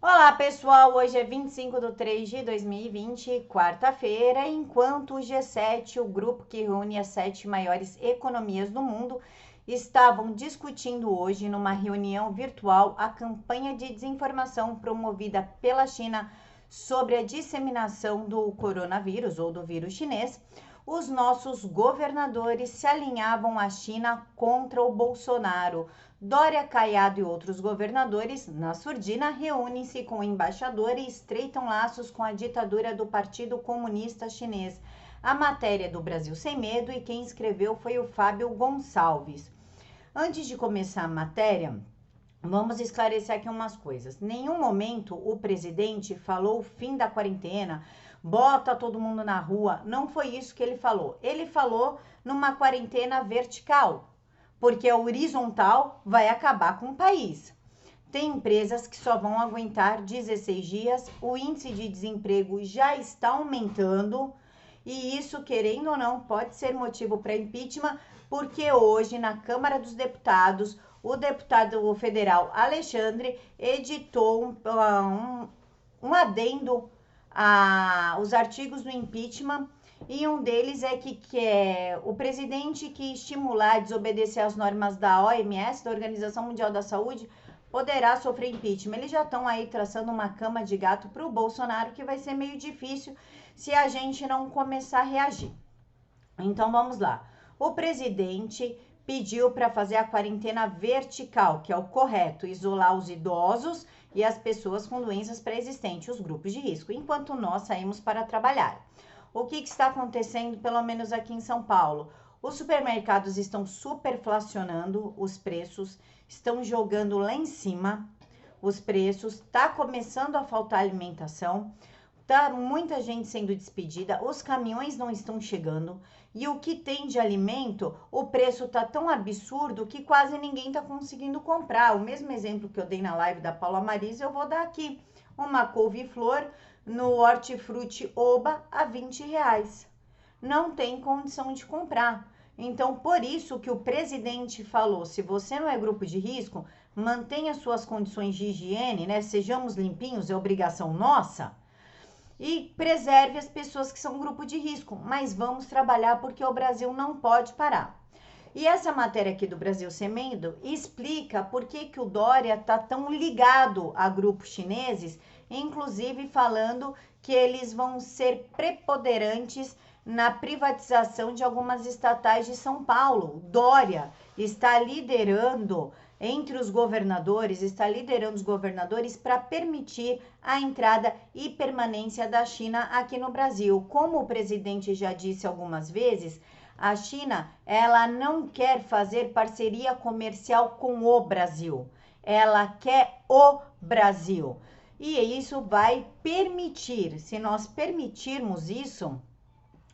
Olá pessoal, hoje é 25/3/2020, quarta-feira, enquanto o G7, o grupo que reúne as 7 maiores economias do mundo, estavam discutindo hoje numa reunião virtual a campanha de desinformação promovida pela China sobre a disseminação do coronavírus ou do vírus chinês. Os nossos governadores se alinhavam à China contra o Bolsonaro. Dória, Caiado e outros governadores, na surdina, reúnem-se com o embaixador e estreitam laços com a ditadura do Partido Comunista Chinês. A matéria do Brasil Sem Medo e quem escreveu foi o Fábio Gonçalves. Antes de começar a matéria, vamos esclarecer aqui umas coisas. Em nenhum momento o presidente falou o fim da quarentena, bota todo mundo na rua. Não foi isso que ele falou. Ele falou numa quarentena vertical, porque a horizontal vai acabar com o país. Tem empresas que só vão aguentar 16 dias, o índice de desemprego já está aumentando e isso, querendo ou não, pode ser motivo para impeachment, porque hoje na Câmara dos Deputados, o deputado federal Alexandre editou um adendo aos artigos do impeachment. E um deles é que o presidente que estimular a desobedecer às normas da OMS, da Organização Mundial da Saúde, poderá sofrer impeachment. Eles já estão aí traçando uma cama de gato para o Bolsonaro, que vai ser meio difícil se a gente não começar a reagir. Então vamos lá. O presidente pediu para fazer a quarentena vertical, que é o correto, isolar os idosos e as pessoas com doenças pré-existentes, os grupos de risco, enquanto nós saímos para trabalhar. O que está acontecendo, pelo menos aqui em São Paulo? Os supermercados estão superflacionando os preços, estão jogando lá em cima os preços, está começando a faltar alimentação, tá muita gente sendo despedida, os caminhões não estão chegando e o que tem de alimento, o preço está tão absurdo que quase ninguém está conseguindo comprar. O mesmo exemplo que eu dei na live da Paula Marisa, eu vou dar aqui. Uma couve-flor no Hortifruti Oba a R$20. Não tem condição de comprar. Então, por isso que o presidente falou, se você não é grupo de risco, mantenha suas condições de higiene, né? Sejamos limpinhos, é obrigação nossa. E preserve as pessoas que são grupo de risco. Mas vamos trabalhar porque o Brasil não pode parar. E essa matéria aqui do Brasil Sem Medo explica por que o Dória está tão ligado a grupos chineses, inclusive falando que eles vão ser preponderantes na privatização de algumas estatais de São Paulo. Dória está liderando entre os governadores, para permitir a entrada e permanência da China aqui no Brasil. Como o presidente já disse algumas vezes, a China, ela não quer fazer parceria comercial com o Brasil. Ela quer o Brasil. E isso vai permitir, se nós permitirmos isso,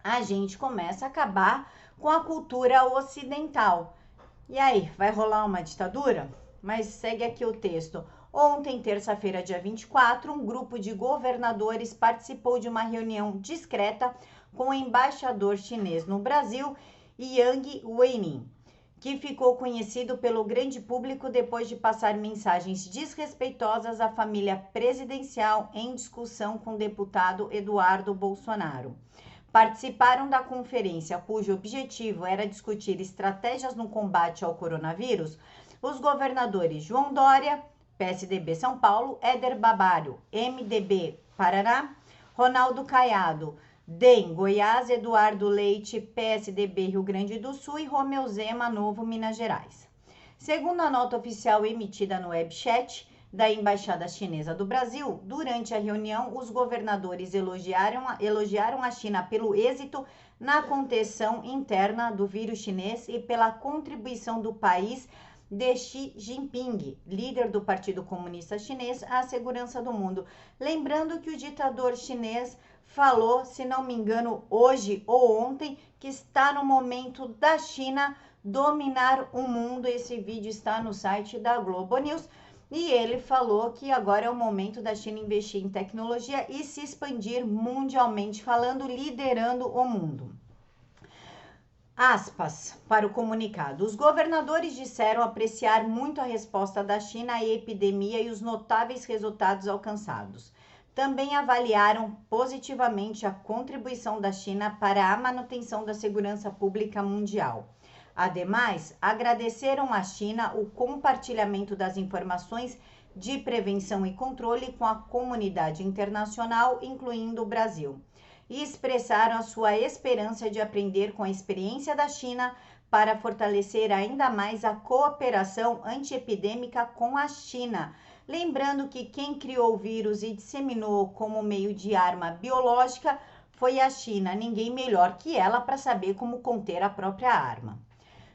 a gente começa a acabar com a cultura ocidental. E aí, vai rolar uma ditadura? Mas segue aqui o texto. Ontem, terça-feira, dia 24, um grupo de governadores participou de uma reunião discreta com o embaixador chinês no Brasil, Yang Weining, que ficou conhecido pelo grande público depois de passar mensagens desrespeitosas à família presidencial em discussão com o deputado Eduardo Bolsonaro. Participaram da conferência, cujo objetivo era discutir estratégias no combate ao coronavírus, os governadores João Dória, PSDB São Paulo, Éder Babário, MDB Paraná, Ronaldo Caiado, DEM Goiás, Eduardo Leite, PSDB Rio Grande do Sul e Romeu Zema, Novo Minas Gerais. Segundo a nota oficial emitida no webchat da Embaixada Chinesa do Brasil, durante a reunião, os governadores elogiaram a China pelo êxito na contenção interna do vírus chinês e pela contribuição do país de Xi Jinping, líder do Partido Comunista Chinês, à segurança do mundo. Lembrando que o ditador chinês falou, se não me engano, hoje ou ontem, que está no momento da China dominar o mundo. Esse vídeo está no site da Globo News. E ele falou que agora é o momento da China investir em tecnologia e se expandir mundialmente falando, liderando o mundo. Aspas para o comunicado. Os governadores disseram apreciar muito a resposta da China à epidemia e os notáveis resultados alcançados. Também avaliaram positivamente a contribuição da China para a manutenção da segurança pública mundial. Ademais, agradeceram à China o compartilhamento das informações de prevenção e controle com a comunidade internacional, incluindo o Brasil, e expressaram a sua esperança de aprender com a experiência da China para fortalecer ainda mais a cooperação antiepidêmica com a China. Lembrando que quem criou o vírus e disseminou como meio de arma biológica foi a China, ninguém melhor que ela para saber como conter a própria arma.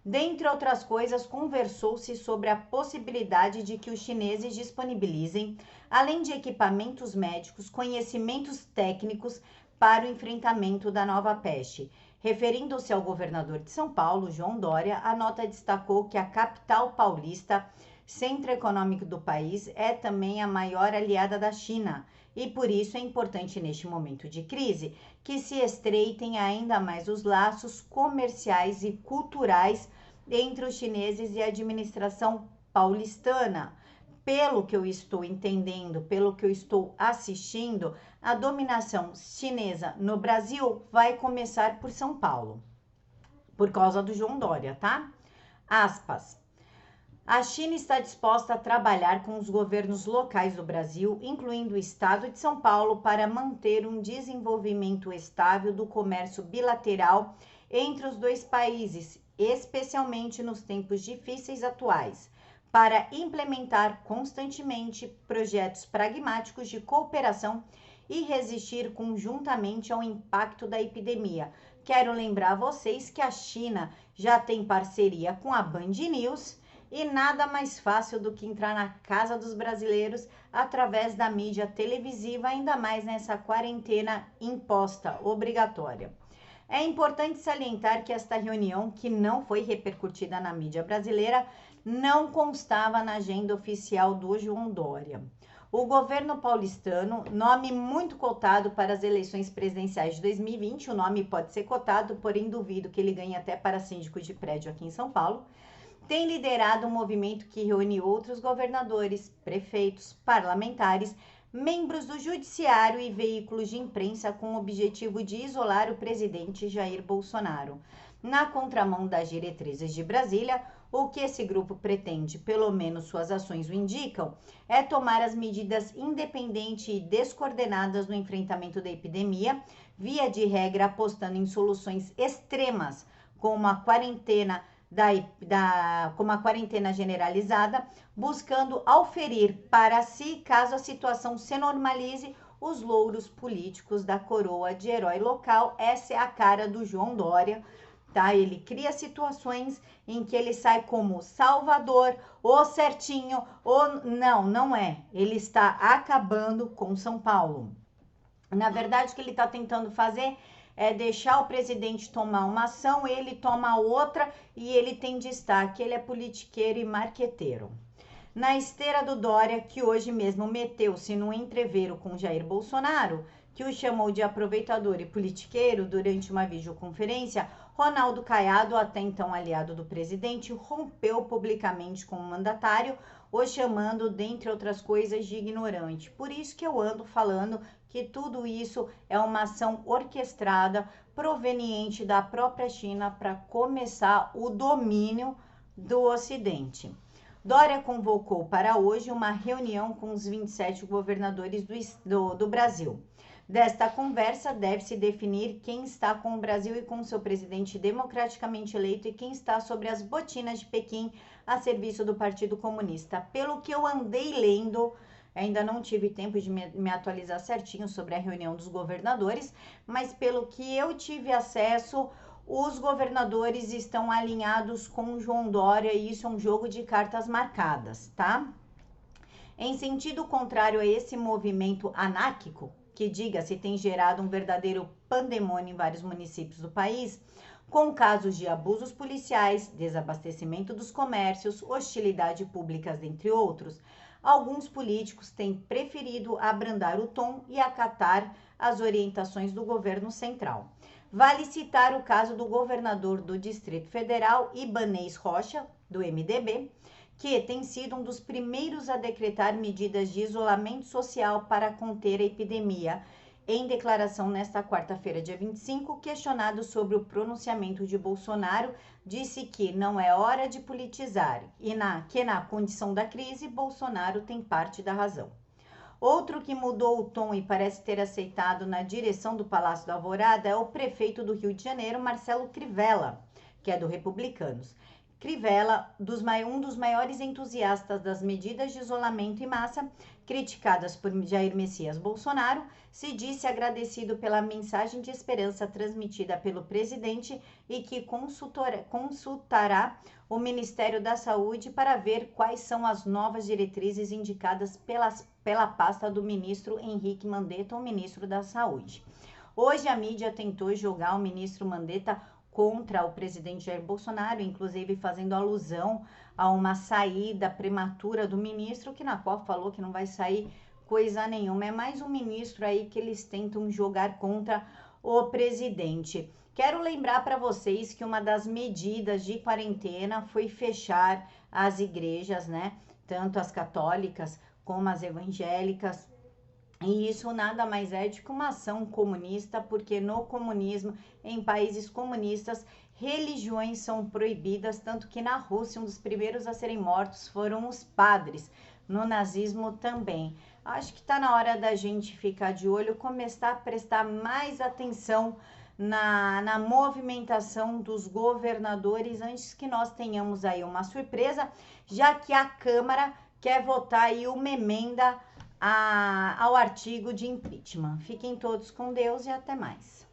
Dentre outras coisas, conversou-se sobre a possibilidade de que os chineses disponibilizem, além de equipamentos médicos, conhecimentos técnicos para o enfrentamento da nova peste. Referindo-se ao governador de São Paulo, João Dória, a nota destacou que a capital paulista, centro econômico do país, é também a maior aliada da China e por isso é importante neste momento de crise que se estreitem ainda mais os laços comerciais e culturais entre os chineses e a administração paulistana. Pelo que eu estou entendendo, pelo que eu estou assistindo, a dominação chinesa no Brasil vai começar por São Paulo, por causa do João Dória, tá? Aspas. A China está disposta a trabalhar com os governos locais do Brasil, incluindo o estado de São Paulo, para manter um desenvolvimento estável do comércio bilateral entre os dois países, especialmente nos tempos difíceis atuais, para implementar constantemente projetos pragmáticos de cooperação e resistir conjuntamente ao impacto da epidemia. Quero lembrar a vocês que a China já tem parceria com a Band News e nada mais fácil do que entrar na casa dos brasileiros através da mídia televisiva, ainda mais nessa quarentena imposta, obrigatória. É importante salientar que esta reunião, que não foi repercutida na mídia brasileira, não constava na agenda oficial do João Dória. O governo paulistano, nome muito cotado para as eleições presidenciais de 2020, o nome pode ser cotado, porém duvido que ele ganhe até para síndico de prédio aqui em São Paulo, tem liderado um movimento que reúne outros governadores, prefeitos, parlamentares, membros do judiciário e veículos de imprensa com o objetivo de isolar o presidente Jair Bolsonaro. Na contramão das diretrizes de Brasília, o que esse grupo pretende, pelo menos suas ações o indicam, é tomar as medidas independentes e descoordenadas no enfrentamento da epidemia, via de regra apostando em soluções extremas, como a quarentena como a quarentena generalizada, buscando auferir para si, caso a situação se normalize, os louros políticos da coroa de herói local. Essa é a cara do João Dória, tá? Ele cria situações em que ele sai como salvador, ou certinho, ou não é. Ele está acabando com São Paulo. Na verdade, o que ele está tentando fazer é deixar o presidente tomar uma ação, ele toma outra e ele tem destaque, ele é politiqueiro e marqueteiro. Na esteira do Dória, que hoje mesmo meteu-se num entreveiro com Jair Bolsonaro, que o chamou de aproveitador e politiqueiro durante uma videoconferência, Ronaldo Caiado, até então aliado do presidente, rompeu publicamente com o mandatário, o chamando, dentre outras coisas, de ignorante. Por isso que eu ando falando que tudo isso é uma ação orquestrada proveniente da própria China para começar o domínio do Ocidente. Dória convocou para hoje uma reunião com os 27 governadores do Brasil. Desta conversa deve-se definir quem está com o Brasil e com seu presidente democraticamente eleito e quem está sobre as botinas de Pequim a serviço do Partido Comunista. Pelo que eu andei lendo, ainda não tive tempo de me atualizar certinho sobre a reunião dos governadores, mas pelo que eu tive acesso, os governadores estão alinhados com o João Dória e isso é um jogo de cartas marcadas, tá? Em sentido contrário a esse movimento anárquico, que diga-se tem gerado um verdadeiro pandemônio em vários municípios do país, com casos de abusos policiais, desabastecimento dos comércios, hostilidade pública, entre outros, alguns políticos têm preferido abrandar o tom e acatar as orientações do governo central. Vale citar o caso do governador do Distrito Federal, Ibanez Rocha, do MDB, que tem sido um dos primeiros a decretar medidas de isolamento social para conter a epidemia. Em declaração nesta quarta-feira, dia 25, questionado sobre o pronunciamento de Bolsonaro, disse que não é hora de politizar e que na condição da crise, Bolsonaro tem parte da razão. Outro que mudou o tom e parece ter aceitado na direção do Palácio da Alvorada é o prefeito do Rio de Janeiro, Marcelo Crivella, que é do Republicanos. Crivella, um dos maiores entusiastas das medidas de isolamento em massa, criticadas por Jair Messias Bolsonaro, se disse agradecido pela mensagem de esperança transmitida pelo presidente e que consultará o Ministério da Saúde para ver quais são as novas diretrizes indicadas pela pasta do ministro Henrique Mandetta, o ministro da Saúde. Hoje a mídia tentou jogar o ministro Mandetta contra o presidente Jair Bolsonaro, inclusive fazendo alusão a uma saída prematura do ministro, na qual falou que não vai sair coisa nenhuma. É mais um ministro aí que eles tentam jogar contra o presidente. Quero lembrar para vocês que uma das medidas de quarentena foi fechar as igrejas, né? Tanto as católicas como as evangélicas. E isso nada mais é do que uma ação comunista, porque no comunismo, em países comunistas, religiões são proibidas, tanto que na Rússia um dos primeiros a serem mortos foram os padres, no nazismo também. Acho que está na hora da gente ficar de olho, começar a prestar mais atenção na movimentação dos governadores, antes que nós tenhamos aí uma surpresa, já que a Câmara quer votar aí uma emenda ao artigo de impeachment. Fiquem todos com Deus e até mais.